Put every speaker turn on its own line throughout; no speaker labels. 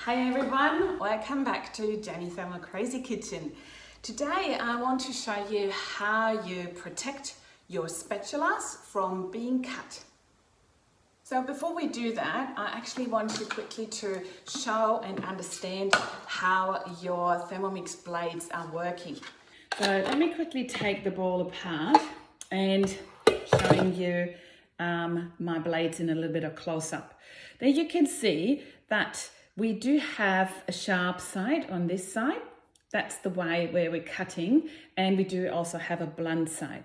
Hi everyone, welcome back to Jenny Thermal Crazy Kitchen. Today I want to show you how you protect your spatulas from being cut. So before we do that, I actually want you quickly to show and understand how your Thermomix blades are working. So let me quickly take the ball apart and showing you my blades in a little bit of close-up. There you can see that we do have a sharp side on this side. That's the way where we're cutting, and we do also have a blunt side.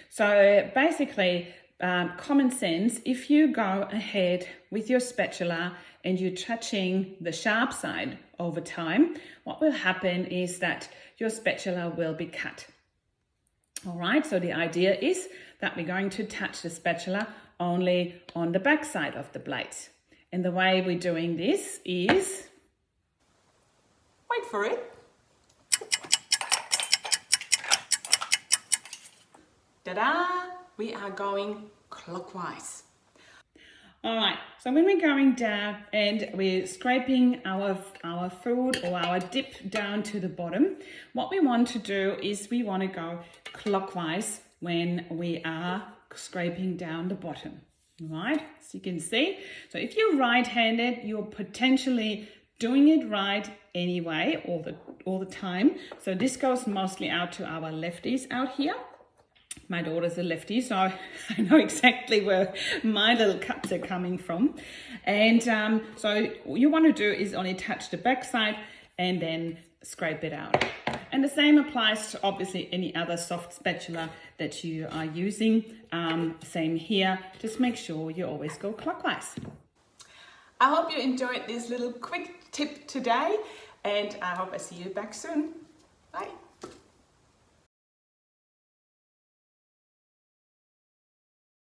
So basically, common sense, if you go ahead with your spatula and you're touching the sharp side over time, what will happen is that your spatula will be cut. All right, so the idea is that we're going to touch the spatula only on the back side of the blades. And the way we're doing this is, wait for it. Ta-da! We are going clockwise. All right, so when we're going down and we're scraping our food or our dip down to the bottom, what we want to do is we want to go clockwise when we are scraping down the bottom. Right, so you can see, so if you're right-handed, you're potentially doing it right anyway all the time. So this goes mostly out to our lefties out here. My daughter's a lefty, so I know exactly where my little cuts are coming from. And so what you want to do is only touch the back side and then scrape it out. And the same applies to obviously any other soft spatula that you are using. Same here, just make sure you always go clockwise. I hope you enjoyed this little quick tip today, and I hope I see you back soon. Bye.